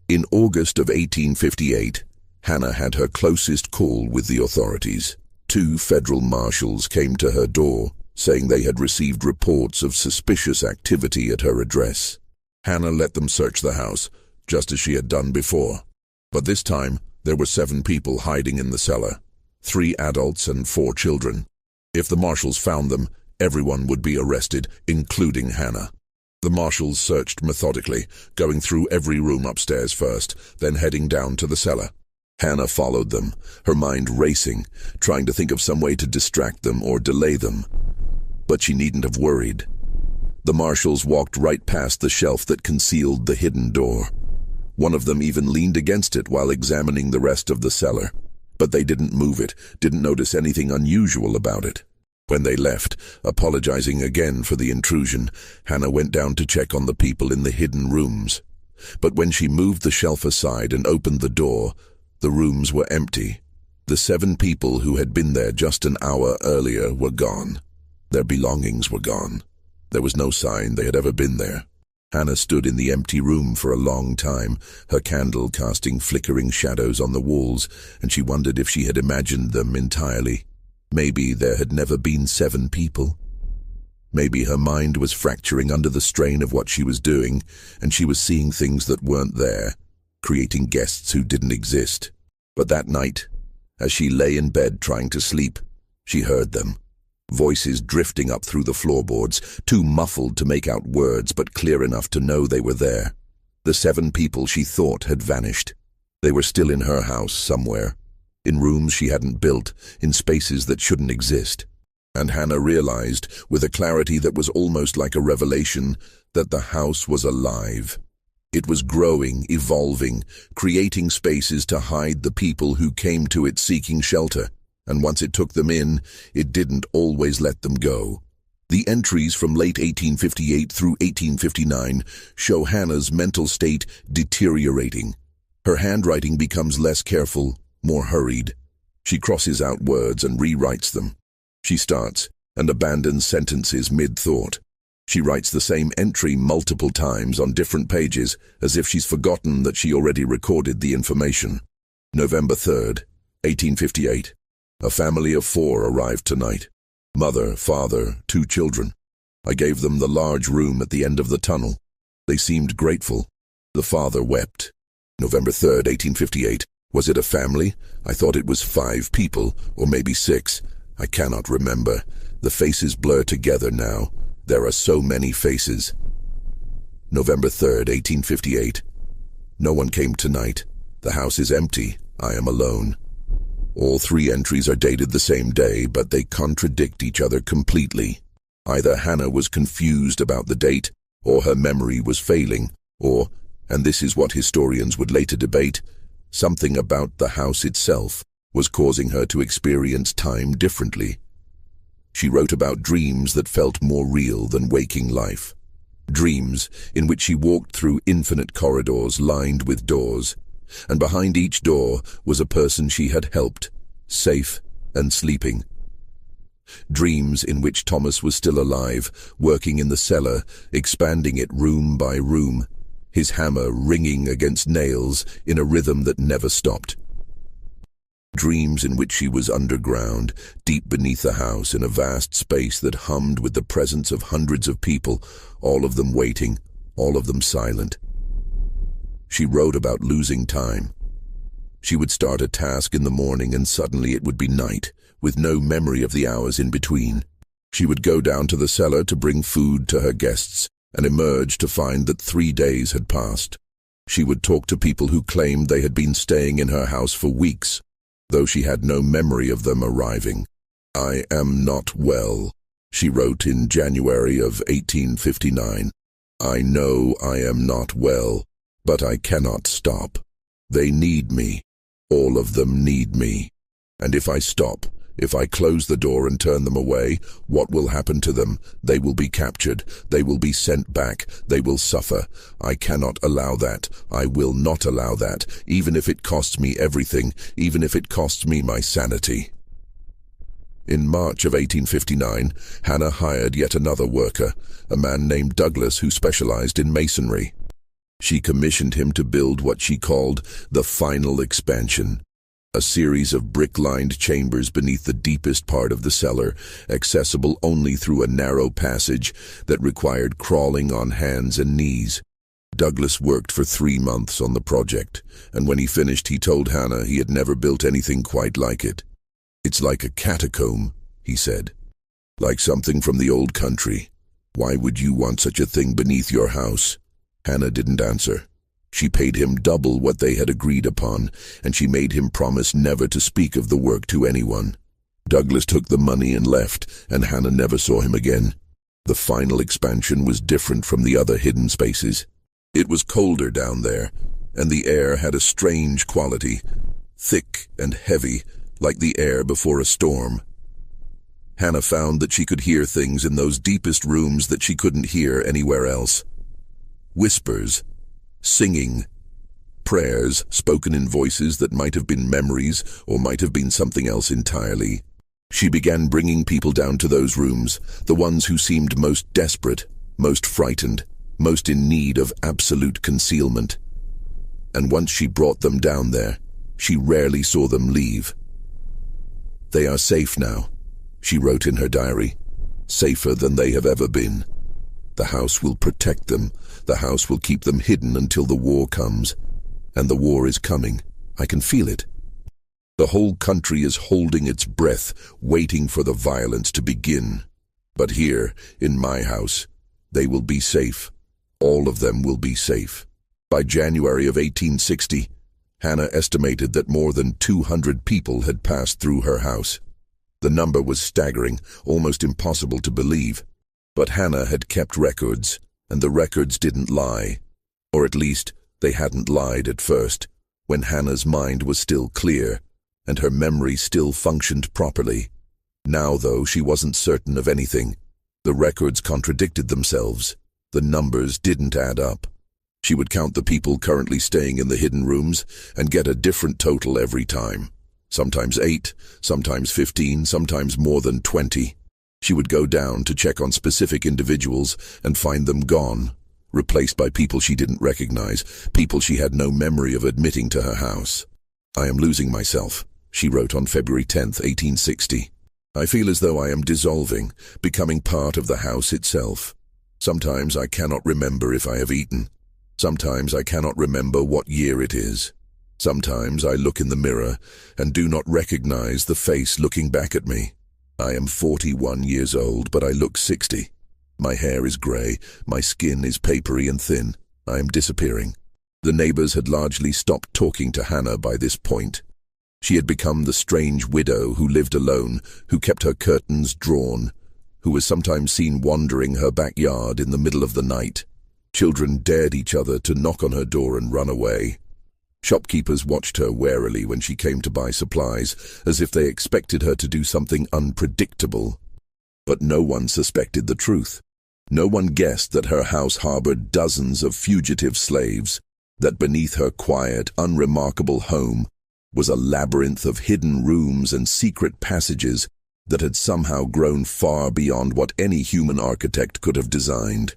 In August of 1858, Hannah had her closest call with the authorities. 2 federal marshals came to her door, saying they had received reports of suspicious activity at her address. Hannah let them search the house, just as she had done before. But this time, there were 7 people hiding in the cellar, 3 adults and 4 children. If the marshals found them, everyone would be arrested, including Hannah. The marshals searched methodically, going through every room upstairs first, then heading down to the cellar. Hannah followed them, her mind racing, trying to think of some way to distract them or delay them. But she needn't have worried. The marshals walked right past the shelf that concealed the hidden door. One of them even leaned against it while examining the rest of the cellar. But they didn't move it, didn't notice anything unusual about it. When they left, apologizing again for the intrusion, Hannah went down to check on the people in the hidden rooms. But when she moved the shelf aside and opened the door, the rooms were empty. The 7 people who had been there just an hour earlier were gone. Their belongings were gone. There was no sign they had ever been there. Hannah stood in the empty room for a long time, her candle casting flickering shadows on the walls, and she wondered if she had imagined them entirely. Maybe there had never been 7 people. Maybe her mind was fracturing under the strain of what she was doing, and she was seeing things that weren't there, creating guests who didn't exist. But that night, as she lay in bed trying to sleep, she heard them. Voices drifting up through the floorboards, too muffled to make out words but clear enough to know they were there. The 7 people she thought had vanished. They were still in her house somewhere, in rooms she hadn't built, in spaces that shouldn't exist. And Hannah realized, with a clarity that was almost like a revelation, that the house was alive. It was growing, evolving, creating spaces to hide the people who came to it seeking shelter. And once it took them in, it didn't always let them go. The entries from late 1858 through 1859 show Hannah's mental state deteriorating. Her handwriting becomes less careful, more hurried. She crosses out words and rewrites them. She starts and abandons sentences mid-thought. She writes the same entry multiple times on different pages, as if she's forgotten that she already recorded the information. November 3rd, 1858. A family of 4 arrived tonight. Mother, father, 2 children. I gave them the large room at the end of the tunnel. They seemed grateful. The father wept. November 3rd, 1858. Was it a family? I thought it was 5 people, or maybe 6. I cannot remember. The faces blur together now. There are so many faces. November 3rd, 1858. No one came tonight. The house is empty. I am alone. All 3 entries are dated the same day, but they contradict each other completely. Either Hannah was confused about the date, or her memory was failing, or And this is what historians would later debate. Something about the house itself was causing her to experience time differently. She wrote about dreams that felt more real than waking life. Dreams in which she walked through infinite corridors lined with doors, and behind each door was a person she had helped, safe and sleeping. Dreams in which Thomas was still alive, working in the cellar, expanding it room by room, his hammer ringing against nails in a rhythm that never stopped. Dreams in which she was underground, deep beneath the house in a vast space that hummed with the presence of hundreds of people, all of them waiting, all of them silent. She wrote about losing time. She would start a task in the morning and suddenly it would be night, with no memory of the hours in between. She would go down to the cellar to bring food to her guests and emerge to find that 3 days had passed. She would talk to people who claimed they had been staying in her house for weeks, though she had no memory of them arriving. "I am not well," she wrote in January of 1859. "I know I am not well, but I cannot stop. They need me. All of them need me. And if I stop, if I close the door and turn them away, what will happen to them? They will be captured. They will be sent back. They will suffer. I cannot allow that. I will not allow that, even if it costs me everything, even if it costs me my sanity." In March of 1859, Hannah hired yet another worker, a man named Douglas who specialized in masonry. She commissioned him to build what she called the final expansion, a series of brick-lined chambers beneath the deepest part of the cellar, accessible only through a narrow passage that required crawling on hands and knees. Douglas worked for 3 months on the project, and when he finished he told Hannah he had never built anything quite like it. "It's like a catacomb," he said. "Like something from the old country. Why would you want such a thing beneath your house?" Hannah didn't answer. She paid him double what they had agreed upon, and she made him promise never to speak of the work to anyone. Douglas took the money and left, and Hannah never saw him again. The final expansion was different from the other hidden spaces. It was colder down there, and the air had a strange quality, thick and heavy, like the air before a storm. Hannah found that she could hear things in those deepest rooms that she couldn't hear anywhere else. Whispers, singing, prayers spoken in voices that might have been memories or might have been something else entirely. She began bringing people down to those rooms, the ones who seemed most desperate, most frightened, most in need of absolute concealment. And once she brought them down there, she rarely saw them leave. "They are safe now," she wrote in her diary, "safer than they have ever been. The house will protect them. The house will keep them hidden until the war comes. And the war is coming. I can feel it. The whole country is holding its breath, waiting for the violence to begin. But here, in my house, they will be safe. All of them will be safe." By January of 1860, Hannah estimated that more than 200 people had passed through her house. The number was staggering, almost impossible to believe. But Hannah had kept records, and the records didn't lie. Or at least, they hadn't lied at first, when Hannah's mind was still clear, and her memory still functioned properly. Now, though, she wasn't certain of anything. The records contradicted themselves. The numbers didn't add up. She would count the people currently staying in the hidden rooms and get a different total every time. Sometimes 8, sometimes 15, sometimes more than 20. She would go down to check on specific individuals and find them gone, replaced by people she didn't recognize, people she had no memory of admitting to her house. "I am losing myself," she wrote on February 10, 1860. "I feel as though I am dissolving, becoming part of the house itself. Sometimes I cannot remember if I have eaten. Sometimes I cannot remember what year it is. Sometimes I look in the mirror and do not recognize the face looking back at me. I am 41 years old, but I look 60. My hair is grey, my skin is papery and thin. I am disappearing." The neighbors had largely stopped talking to Hannah by this point. She had become the strange widow who lived alone, who kept her curtains drawn, who was sometimes seen wandering her backyard in the middle of the night. Children dared each other to knock on her door and run away. Shopkeepers watched her warily when she came to buy supplies, as if they expected her to do something unpredictable. But no one suspected the truth. No one guessed that her house harbored dozens of fugitive slaves, that beneath her quiet, unremarkable home was a labyrinth of hidden rooms and secret passages that had somehow grown far beyond what any human architect could have designed.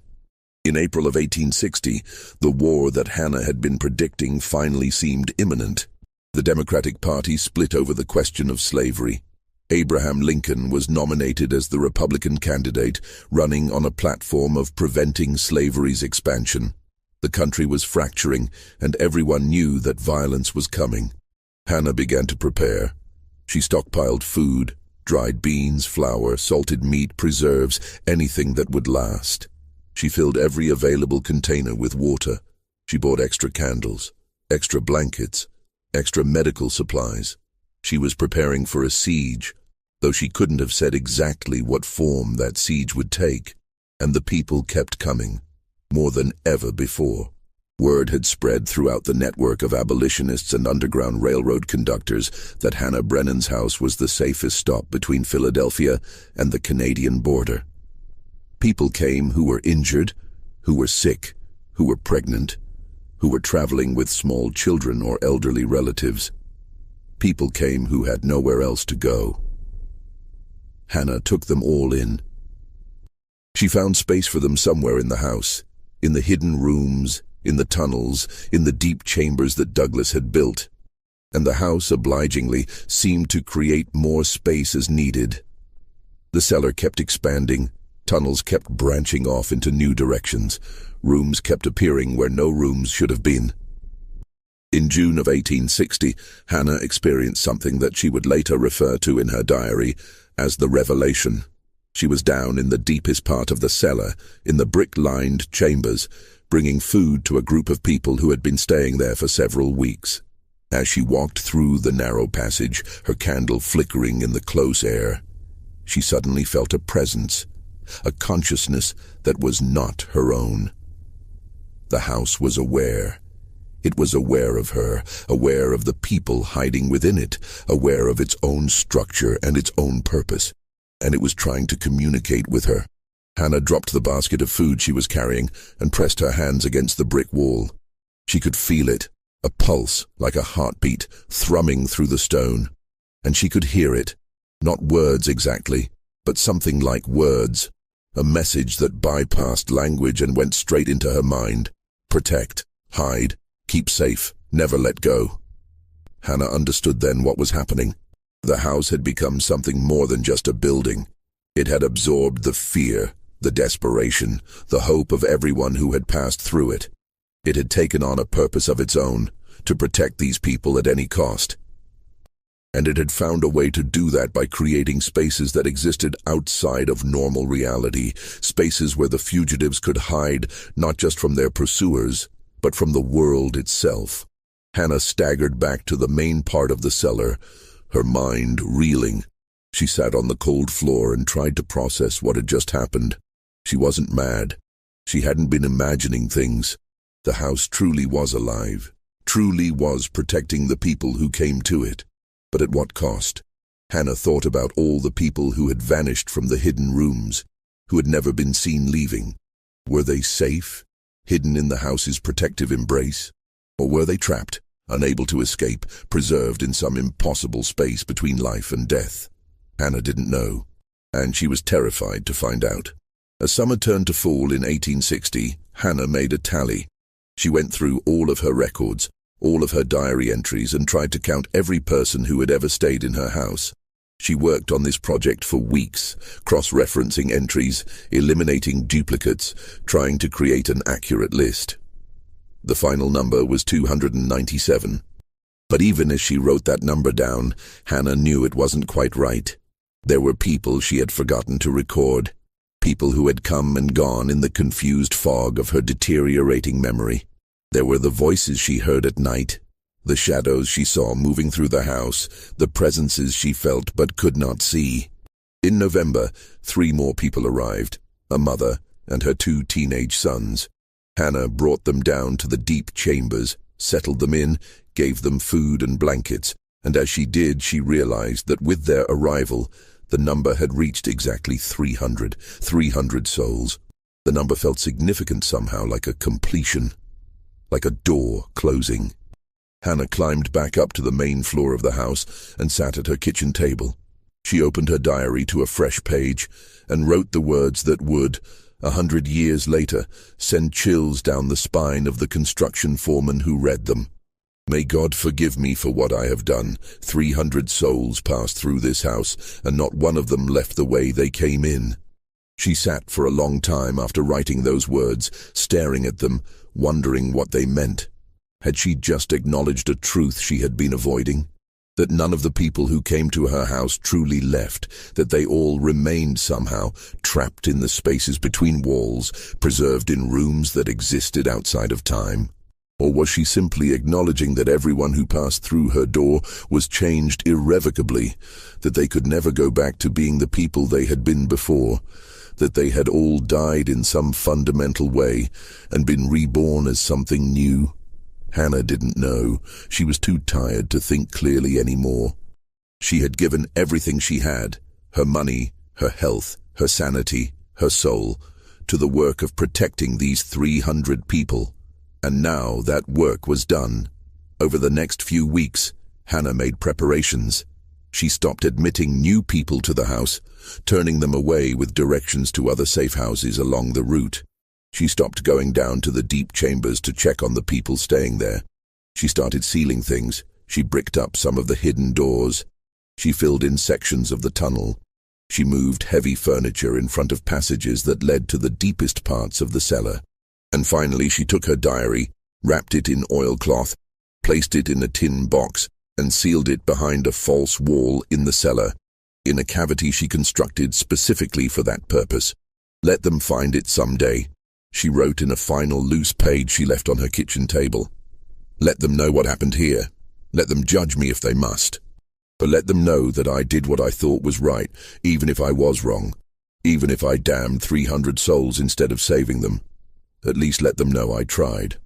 In April of 1860, the war that Hannah had been predicting finally seemed imminent. The Democratic Party split over the question of slavery. Abraham Lincoln was nominated as the Republican candidate, running on a platform of preventing slavery's expansion. The country was fracturing, and everyone knew that violence was coming. Hannah began to prepare. She stockpiled food, dried beans, flour, salted meat, preserves, anything that would last. She filled every available container with water. She bought extra candles, extra blankets, extra medical supplies. She was preparing for a siege, though she couldn't have said exactly what form that siege would take. And the people kept coming, more than ever before. Word had spread throughout the network of abolitionists and Underground Railroad conductors that Hannah Brennan's house was the safest stop between Philadelphia and the Canadian border. People came who were injured, who were sick, who were pregnant, who were traveling with small children or elderly relatives. People came who had nowhere else to go. Hannah took them all in. She found space for them somewhere in the house, in the hidden rooms, in the tunnels, in the deep chambers that Douglas had built. And the house, obligingly, seemed to create more space as needed. The cellar kept expanding, tunnels kept branching off into new directions, rooms kept appearing where no rooms should have been. In June of 1860, Hannah experienced something that she would later refer to in her diary as the revelation. She was down in the deepest part of the cellar, in the brick-lined chambers, bringing food to a group of people who had been staying there for several weeks. As she walked through the narrow passage, her candle flickering in the close air, she suddenly felt a presence, a consciousness that was not her own. The house was aware. It was aware of her, aware of the people hiding within it, aware of its own structure and its own purpose, and it was trying to communicate with her. Hannah dropped the basket of food she was carrying and pressed her hands against the brick wall. She could feel it, a pulse like a heartbeat thrumming through the stone, and she could hear it, not words exactly, but something like words, a message that bypassed language and went straight into her mind. Protect, hide, keep safe, never let go. Hannah understood then what was happening. The house had become something more than just a building. It had absorbed the fear, the desperation, the hope of everyone who had passed through it. It had taken on a purpose of its own, to protect these people at any cost. And it had found a way to do that by creating spaces that existed outside of normal reality, spaces where the fugitives could hide not just from their pursuers, but from the world itself. Hannah staggered back to the main part of the cellar, her mind reeling. She sat on the cold floor and tried to process what had just happened. She wasn't mad. She hadn't been imagining things. The house truly was alive, truly was protecting the people who came to it. But at what cost? Hannah thought about all the people who had vanished from the hidden rooms, who had never been seen leaving. Were they safe, hidden in the house's protective embrace? Or were they trapped, unable to escape, preserved in some impossible space between life and death? Hannah didn't know, and she was terrified to find out. As summer turned to fall in 1860, Hannah made a tally. She went through all of her records, all of her diary entries, and tried to count every person who had ever stayed in her house. She worked on this project for weeks, cross-referencing entries, eliminating duplicates, trying to create an accurate list. The final number was 297. But even as she wrote that number down, Hannah knew it wasn't quite right. There were people she had forgotten to record, people who had come and gone in the confused fog of her deteriorating memory. There were the voices she heard at night, the shadows she saw moving through the house, the presences she felt but could not see. In November, 3 more people arrived, a mother and her 2 teenage sons. Hannah brought them down to the deep chambers, settled them in, gave them food and blankets, and as she did, she realized that with their arrival, the number had reached exactly 300 souls. The number felt significant somehow, like a completion, like a door closing. Hannah climbed back up to the main floor of the house and sat at her kitchen table. She opened her diary to a fresh page and wrote the words that would, 100 years later, send chills down the spine of the construction foreman who read them. May God forgive me for what I have done. 300 souls passed through this house, and not one of them left the way they came in. She sat for a long time after writing those words, staring at them, wondering what they meant. Had she just acknowledged a truth she had been avoiding? That none of the people who came to her house truly left, that they all remained somehow, trapped in the spaces between walls, preserved in rooms that existed outside of time? Or was she simply acknowledging that everyone who passed through her door was changed irrevocably, that they could never go back to being the people they had been before, that they had all died in some fundamental way and been reborn as something new? Hannah didn't know. She was too tired to think clearly anymore. She had given everything she had, her money, her health, her sanity, her soul, to the work of protecting these 300 people. And now that work was done. Over the next few weeks, Hannah made preparations. She stopped admitting new people to the house, turning them away with directions to other safe houses along the route. She stopped going down to the deep chambers to check on the people staying there. She started sealing things. She bricked up some of the hidden doors. She filled in sections of the tunnel. She moved heavy furniture in front of passages that led to the deepest parts of the cellar. And finally she took her diary, wrapped it in oilcloth, placed it in a tin box, and sealed it behind a false wall in the cellar, in a cavity she constructed specifically for that purpose. Let them find it someday, she wrote in a final loose page she left on her kitchen table. Let them know what happened here. Let them judge me if they must. But let them know that I did what I thought was right, even if I was wrong, even if I damned 300 souls instead of saving them. At least let them know I tried.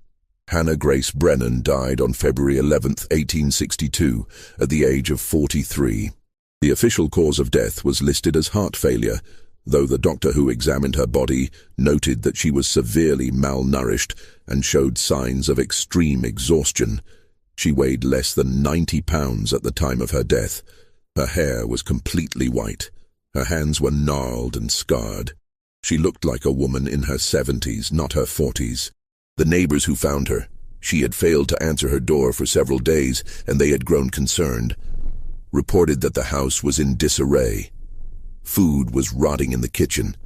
Hannah Grace Brennan died on February 11, 1862, at the age of 43. The official cause of death was listed as heart failure, though the doctor who examined her body noted that she was severely malnourished and showed signs of extreme exhaustion. She weighed less than 90 pounds at the time of her death. Her hair was completely white. Her hands were gnarled and scarred. She looked like a woman in her 70s, not her 40s. The neighbors who found her, she had failed to answer her door for several days, and they had grown concerned, reported that the house was in disarray. Food was rotting in the kitchen.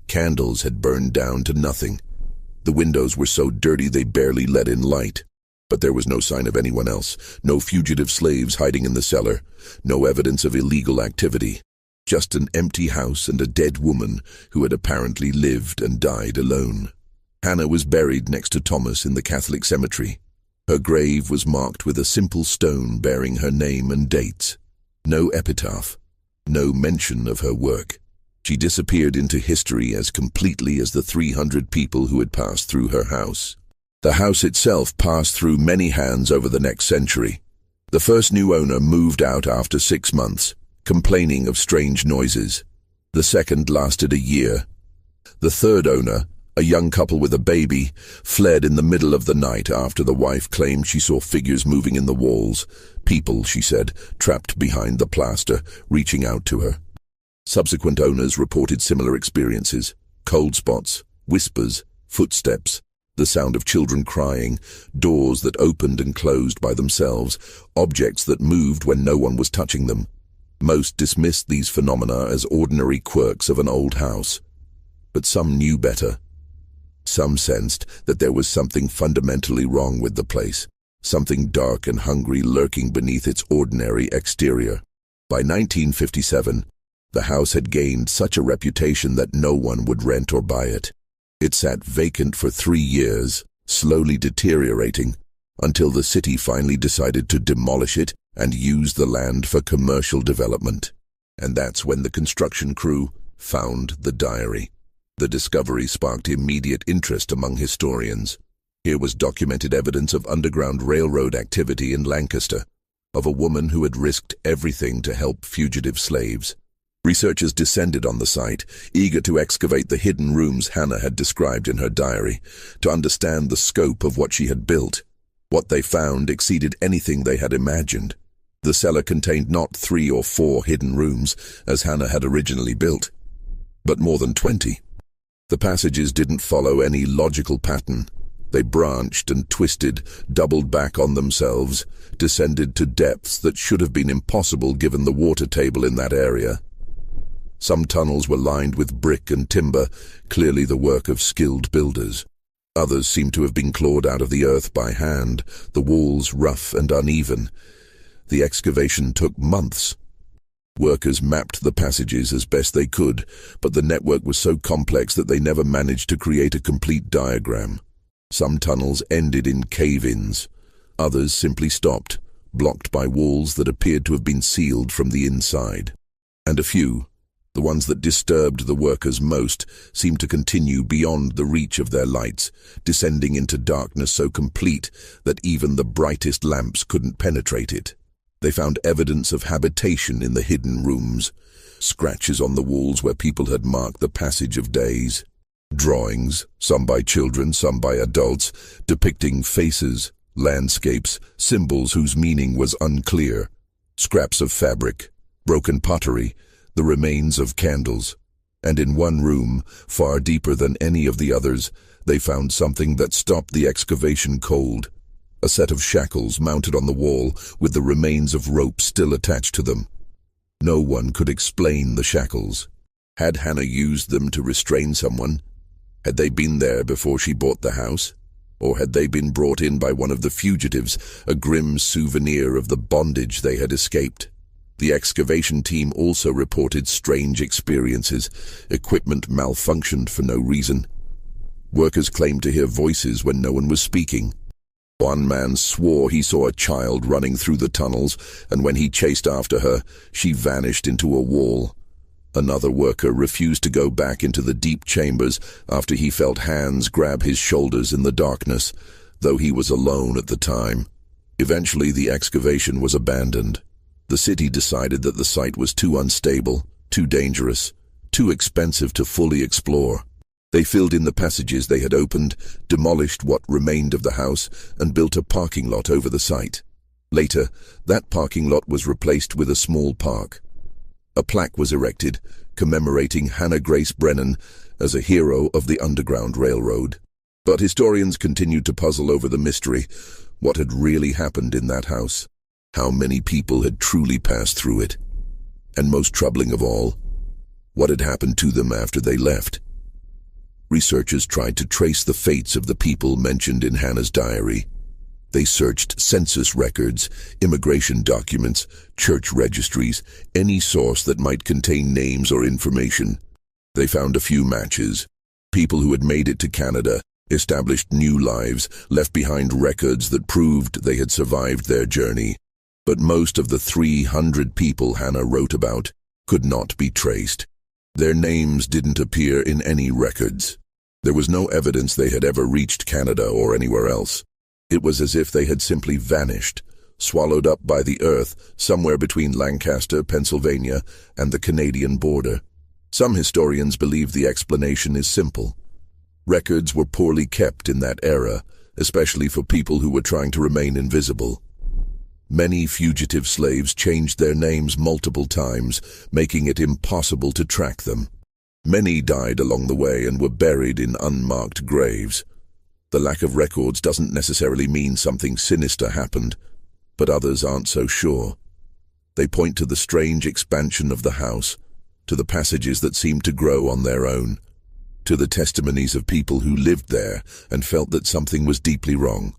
Candles had burned down to nothing. The windows were so dirty they barely let in light. But there was no sign of anyone else, no fugitive slaves hiding in the cellar, no evidence of illegal activity. Just an empty house and a dead woman who had apparently lived and died alone. Hannah was buried next to Thomas in the Catholic cemetery. Her grave was marked with a simple stone bearing her name and dates. No epitaph, no mention of her work. She disappeared into history as completely as the 300 people who had passed through her house. The house itself passed through many hands over the next century. The first new owner moved out after 6 months, complaining of strange noises. The second lasted a year. The third owner, a young couple with a baby, fled in the middle of the night after the wife claimed she saw figures moving in the walls. People, she said, trapped behind the plaster, reaching out to her. Subsequent owners reported similar experiences: cold spots, whispers, footsteps, the sound of children crying, doors that opened and closed by themselves, objects that moved when no one was touching them. Most dismissed these phenomena as ordinary quirks of an old house. But some knew better. Some sensed that there was something fundamentally wrong with the place, something dark and hungry lurking beneath its ordinary exterior. By 1957, the house had gained such a reputation that no one would rent or buy it. It sat vacant for 3 years, slowly deteriorating, until the city finally decided to demolish it and use the land for commercial development. And that's when the construction crew found the diary. The discovery sparked immediate interest among historians. Here was documented evidence of Underground Railroad activity in Lancaster, of a woman who had risked everything to help fugitive slaves. Researchers descended on the site, eager to excavate the hidden rooms Hannah had described in her diary, to understand the scope of what she had built. What they found exceeded anything they had imagined. The cellar contained not 3 or 4 hidden rooms, as Hannah had originally built, but more than 20. The passages didn't follow any logical pattern. They branched and twisted, doubled back on themselves, descended to depths that should have been impossible given the water table in that area. Some tunnels were lined with brick and timber, clearly the work of skilled builders. Others seemed to have been clawed out of the earth by hand, the walls rough and uneven. The excavation took months. Workers mapped the passages as best they could, but the network was so complex that they never managed to create a complete diagram. Some tunnels ended in cave-ins. Others simply stopped, blocked by walls that appeared to have been sealed from the inside. And a few, the ones that disturbed the workers most, seemed to continue beyond the reach of their lights, descending into darkness so complete that even the brightest lamps couldn't penetrate it. They found evidence of habitation in the hidden rooms, scratches on the walls where people had marked the passage of days. Drawings, some by children, some by adults, depicting faces, landscapes, symbols whose meaning was unclear, scraps of fabric, broken pottery, the remains of candles. And in one room, far deeper than any of the others, they found something that stopped the excavation cold. A set of shackles mounted on the wall with the remains of rope still attached to them. No one could explain the shackles. Had Hannah used them to restrain someone? Had they been there before she bought the house? Or had they been brought in by one of the fugitives, a grim souvenir of the bondage they had escaped? The excavation team also reported strange experiences. Equipment malfunctioned for no reason. Workers claimed to hear voices when no one was speaking. One man swore he saw a child running through the tunnels, and when he chased after her, she vanished into a wall. Another worker refused to go back into the deep chambers after he felt hands grab his shoulders in the darkness, though he was alone at the time. Eventually, the excavation was abandoned. The city decided that the site was too unstable, too dangerous, too expensive to fully explore. They filled in the passages they had opened, demolished what remained of the house, and built a parking lot over the site. Later, that parking lot was replaced with a small park. A plaque was erected, commemorating Hannah Grace Brennan as a hero of the Underground Railroad. But historians continued to puzzle over the mystery. What had really happened in that house? How many people had truly passed through it? And most troubling of all, what had happened to them after they left? Researchers tried to trace the fates of the people mentioned in Hannah's diary. They searched census records, immigration documents, church registries, any source that might contain names or information. They found a few matches. People who had made it to Canada, established new lives, left behind records that proved they had survived their journey. But most of the 300 people Hannah wrote about could not be traced. Their names didn't appear in any records. There was no evidence they had ever reached Canada or anywhere else. It was as if they had simply vanished, swallowed up by the earth somewhere between Lancaster, Pennsylvania, and the Canadian border. Some historians believe the explanation is simple. Records were poorly kept in that era, especially for people who were trying to remain invisible. Many fugitive slaves changed their names multiple times, making it impossible to track them. Many died along the way and were buried in unmarked graves. The lack of records doesn't necessarily mean something sinister happened, but others aren't so sure. They point to the strange expansion of the house, to the passages that seemed to grow on their own, to the testimonies of people who lived there and felt that something was deeply wrong.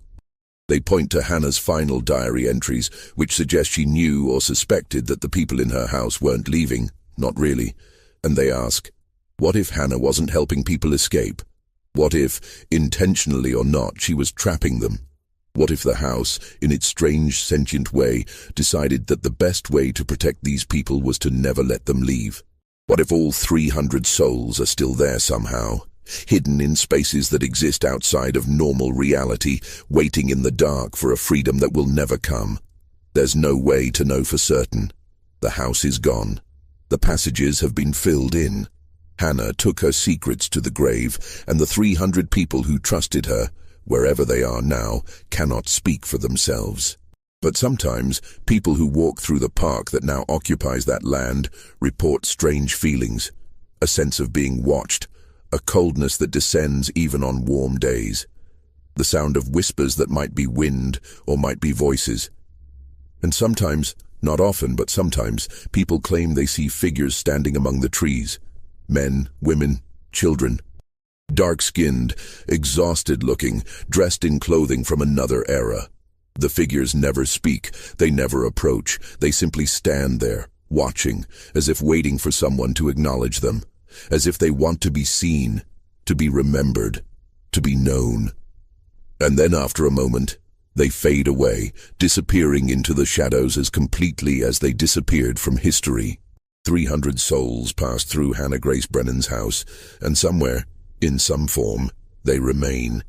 They point to Hannah's final diary entries, which suggest she knew or suspected that the people in her house weren't leaving, not really, and they ask, what if Hannah wasn't helping people escape? What if, intentionally or not, she was trapping them? What if the house, in its strange sentient way, decided that the best way to protect these people was to never let them leave? What if all 300 souls are still there somehow, hidden in spaces that exist outside of normal reality, waiting in the dark for a freedom that will never come? There's no way to know for certain. The house is gone. The passages have been filled in. Hannah took her secrets to the grave, and the 300 people who trusted her, wherever they are now, cannot speak for themselves. But sometimes, people who walk through the park that now occupies that land report strange feelings, a sense of being watched, a coldness that descends even on warm days, the sound of whispers that might be wind or might be voices. And sometimes, not often, but sometimes, people claim they see figures standing among the trees. Men, women, children. Dark-skinned, exhausted-looking, dressed in clothing from another era. The figures never speak, they never approach, they simply stand there, watching, as if waiting for someone to acknowledge them, as if they want to be seen, to be remembered, to be known. And then after a moment, they fade away, disappearing into the shadows as completely as they disappeared from history. 300 souls passed through Hannah Grace Brennan's house, and somewhere, in some form, they remain.